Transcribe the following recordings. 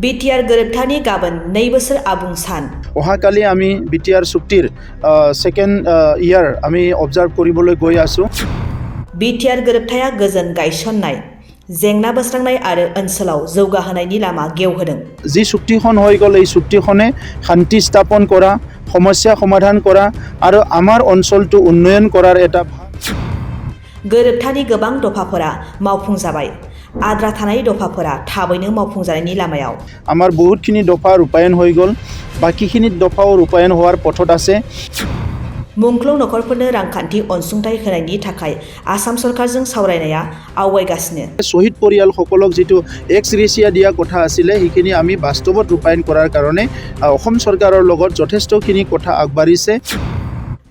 BTR गोरोबथानि गाबोन 2 बोसोर आबुं सान অহাকালি আমি বিটিআৰ চুক্তিৰ সেকেন্ড ইয়াৰ আমি অবজাৰ্ভ কৰিবলৈ গৈ আছো बिटिआर गोरोबथाया गोजोन गायसननाय जेंना बोस्रांनाय आरो ओनसोलाव जौगाहोनायनि लामा गेवहोदों যি চুক্তিখন হৈ গ'ল এই চুক্তিখনে শান্তি স্থাপন কৰা সমস্যা সমাধান কৰা আৰু আমাৰ অঞ্চলটো উন্নয়ন কৰাৰ এটা गोरोबथानि गोबां दफाफोरा मावफुंजाबाय आद्रा थानाय दफाफोरा थाबैनो मावफुंजानायनि लामायाव আমাৰ বহুতখিনি দফা ৰূপায়ণ হৈ গ'ল বাকিখিনি দফাও ৰূপায়ণ হোৱাৰ পথত আছে मुंख्लं नखरफोरनो रांखान्थि अनसुंथाइ होनायनि थाखाय आसाम सरकारजों सावरायनाया आवगायगासिनो শহীদ পৰিয়ালসকলক যেটো এক্স ৰেচিয়া দিয়া কথা আছিলে সেইখিনি আমি বাস্তৱত ৰূপায়ণ কৰাৰ কাৰণে অসম চৰকাৰৰ লগত যথেষ্টখিনি কথা আগবাঢ়িছে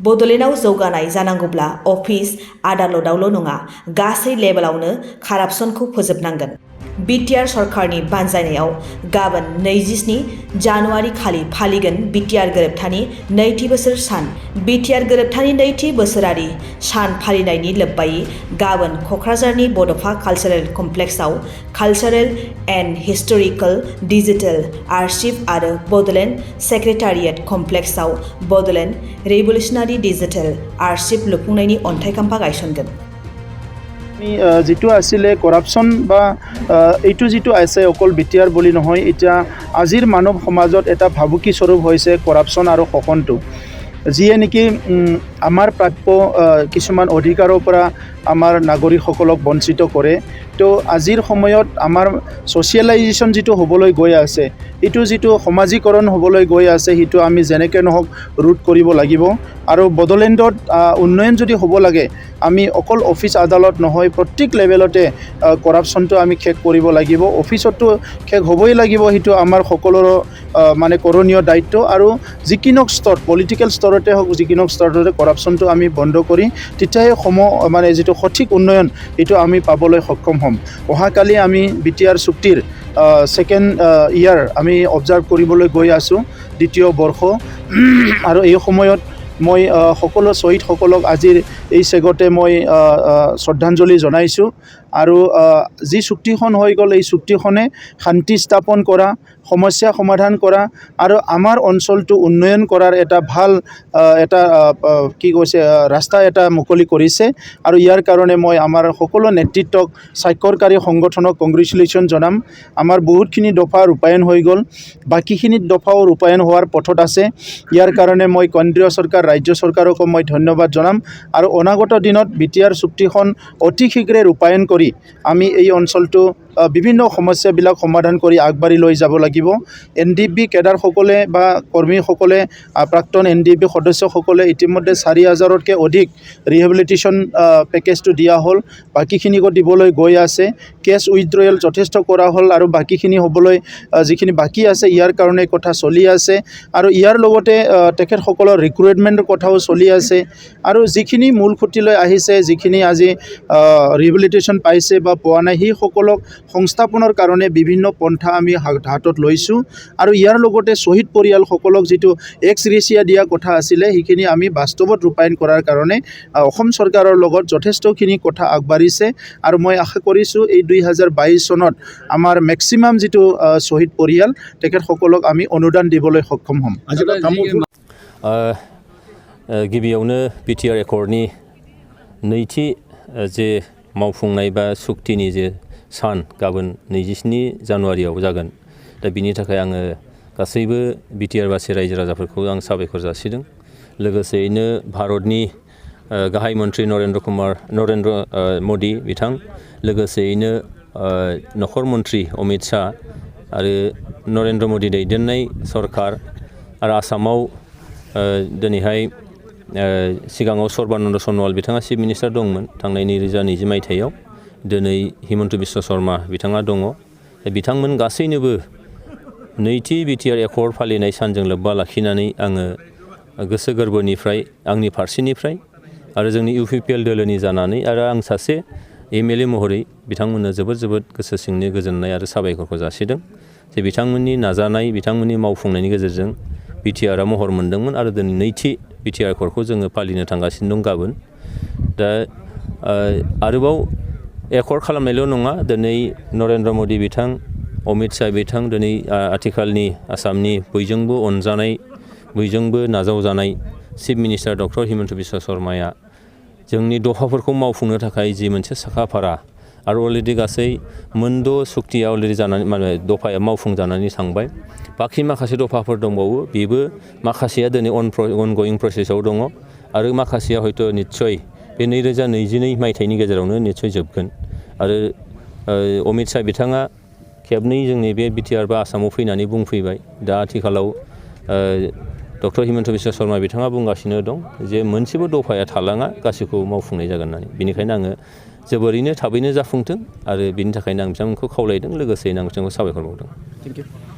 बड'लेण्डआव जौगानाय जानांगौब्ला अफिस आदालतआवल' नङा गासै लेभेलावनो कारापसनखौ फोजोबनांगोन बिटिआर सरकारनि बानजायनायाव गाबोन 27 जानुवारि खालि फालिगोन बिटिआर गोरोबथानि नैथि बोसोर सान बिटिआर गोरोबथानि नैथि बोसोरारि सान फालिनायनि लोब्बायै गाबोन क'क्राझारनि बड'फा कालचारेल कमप्लेक्सआव cultural and historical digital archive आरो बड'लेण्ड सेक्रेटारियेट कमप्लेक्सआव बड'लेण्ड रिभलिउसनारि डिजिटेल आर्चिभ लुफुंनायनि अन्थाइ खाम्फा गायसनगोन যেটো আছিলে কৰাপচন বা এইটো যেটো আছে অকল বিটিআৰ বুলি নহয় এটা আজিৰ মানৱ সমাজত এটা ভাবুকি স্বৰূপ হৈছে কৰাপচন আৰু শোষণটো যিয়ে নেকি আমাৰ প্ৰাপ্য কিছুমান অধিকাৰৰ পৰা আমাৰ নাগৰিকসকলক বঞ্চিত কৰে তো আজিৰ সময়ত আমাৰ সোশ্যালাইজেশ্যন যেটো হ'বলৈ গৈ আছে এটো যেটো সমাজীকৰণ হ'বলৈ গৈ আছে হেতু আমি যেনেকে নহক ৰুট কৰিব লাগিব আৰু বডলেণ্ডত উন্নয়ন যদি হ'ব লাগে আমি অকল অফিস আদালত নহয় প্ৰত্যেক লেভেলতে কৰাপচনটো আমি শেষ কৰিব লাগিব অফিসতো শেষ হ'বই লাগিব হেতু আমাৰ সকলৰ মানে কৰণীয় দায়িত্ব আৰু যিকিনক স্তৰ পলিটিক্যাল স্তৰতে হওক যিকিনক স্তৰতে কৰাপচনটো আমি বন্ধ কৰি তেতিয়াহে মানে যেটো সঠিক উন্নয়ন এটো আমি পাবলৈ সক্ষম হ'ম অহাকালি আমি বিটিআৰ চুক্তিৰ সেকেন্ড ইয়াৰ আমি অবজাৰ্ভ কৰিবলৈ গৈ আছো দ্বিতীয় বৰ্ষ আৰু এই সময়ত মই সকলো শহীদসকলক আজিৰ এই চেগতে মই শ্ৰদ্ধাঞ্জলি জনাইছো আৰু যি চুক্তিখন হৈ গ'ল এই চুক্তিখনে শান্তি স্থাপন কৰা সমস্যা সমাধান কৰা আৰু আমাৰ অঞ্চলটো উন্নয়ন কৰাৰ এটা ভাল এটা কি কৈছে ৰাস্তা এটা মুকলি কৰিছে আৰু ইয়াৰ কাৰণে মই আমাৰ সকলো নেতৃত্বক স্বাক্ষৰকাৰী সংগঠনক কংগ্ৰেচুলেশ্যন জনাম আমাৰ বহুতখিনি দফা ৰূপায়ণ হৈ গ'ল বাকিখিনি দফাও ৰূপায়ণ হোৱাৰ পথত আছে ইয়াৰ কাৰণে মই কেন্দ্ৰীয় চৰকাৰ ৰাজ্য চৰকাৰকো মই ধন্যবাদ জনাম আৰু অনাগত দিনত বিটিআৰ চুক্তিখন অতি শীঘ্ৰে ৰূপায়ণ কৰি আমি এই অঞ্চলটো বিভিন্ন সমস্যাবিলাক সমাধান কৰি আগবাঢ়ি লৈ যাব লাগিব এনডিবি কেডাৰসকলে বা কৰ্মীসকলে প্ৰাক্তন এনডিবি সদস্যসকলে ইতিমধ্যে 4000তকৈ অধিক ৰিহেবিলিটেশ্যন পেকেজটো দিয়া হ'ল বাকিখিনিকো দিবলৈ গৈ আছে কেছ উইথড্ৰয়েল যথেষ্ট কৰা হ'ল আৰু বাকিখিনি হ'বলৈ যিখিনি বাকি আছে ইয়াৰ কাৰণে কথা চলি আছে আৰু ইয়াৰ লগতে তেখেতসকলৰ ৰিক্ৰুটমেণ্টৰ কথাও চলি আছে আৰু যিখিনি মূল খুঁটিলৈ আহিছে যিখিনি আজি ৰিহেবিলিটেশ্যন পাইছে বা পোৱা নাই সেই সকলক সংস্থাপনৰ কাৰণে বিভিন্ন পন্থা আমি হাতত লৈছো আৰু ইয়াৰ লগতে শহীদ পৰিয়ালসকলক যেটো এক্স ৰেচিয়া দিয়া কথা আছিলে সেইখিনি আমি বাস্তৱত ৰূপায়ণ কৰাৰ কাৰণে অসম চৰকাৰৰ লগত যথেষ্টখিনি কথা আগবাঢ়িছে আৰু মই আশা কৰিছো এই 2022 চনত আমাৰ মেক্সিমাম যেটো শহীদ পৰিয়াল তেখেতসকলক আমি অনুদান দিবলৈ সক্ষম হ'ম गिबियावनो बिटिआर एकर्डनि नैथि जे मावफुंनाय बा सुक्तिनि जे सान गाबोन 27 जानुवारियाव जागोन दा बिनि थाखाय आङो गासैबो बिटिआरबासि रायजो राजाफोरखौ आं साबायखर जासिदों लोगोसेयैनो भारतनि गाहाय मन्त्रि नरेन्द्र मदि बिथां लोगोसेयैनो नखर मन्त्रि अमित शाह आरो नरेन्द्र मदि दैदेननाय सरकार आरो आसामाव दिनैहाय सिगाङाव सर्बानन्द सन'वाल बिथाङा चिफ मिनिस्टार दंमोन थांनाय 2020 मायथाइयाव दिनै हिमन्त बिश्व शर्मा बिथाङा दङ बिथांमोन गासैनोबो नैथि बिटिआर एकर्ड फालिनाय सानजों लोब्बा लाखिनानै आङो गोसो गोरबोनिफ्राय आंनि फारसेनिफ्राय आरो जोंनि इउपिपिएल दोलोनि जानानै आरो आं सासे एमएलए महरै बिथांमोननो जोबोद गोसो सिंनि गोजोननाय आरो साबायखरखौ जासिदों जे बिथांमोननि नाजानाय बिथांमोननि मावफुंनायनि गेजेरजों बिटिआरआ महर मोन्दोंमोन आरो दिनै नैथि बिटिआर एकर्डखौ जोङो फालिनो थांगासिनो दं गाबोन दा आरोबाव एकर्ड खालामनायल' नङा दिनै नरेन्द्र मदि बिथां अमित शाह बिथां दिनै आथिखालनि आसामनि बयजोंबो अनजानाय बयजोंबो नाजावजानाय chief minister doctor Himanta Biswa शर्माया जोंनि दफाफोरखौ मावफुंनो थाखाय जि मोनसे साखा-फारा आरो अलरेडि गासै मोनद' सुक्तिया अलरेडि जानानै दफाया मावफुंजानानै थांबाय बाखि माखासे दफाफोर दंबावो बेबो माखासेया दिनै अनगयिं प्रसेसआव दङ आरो माखासेया हयथ' निस्सय बे 2022 मायथाइनि गेजेरावनो निस्सय जोबगोन आरो अमित शाह बिथाङा खेबनै जोंनि बे बिटिआर बा आसामाव फैनानै बुंफैबाय दा आथिखालाव डक्टर हिमन्त बिश्व शर्मा बिथाङा बुंगासिनो दं जे मोनसेबो दफाया थालाङा गासैखौबो मावफुंनाय जागोन होननानै बेनिखायनो आङो जोबोरैनो थाबैनो जाफुंथों आरो बिनि थाखायनो आं बिथांमोनखौ खावलायदों लोगोसेनो आं बिथांखौ साबायखर बावदों।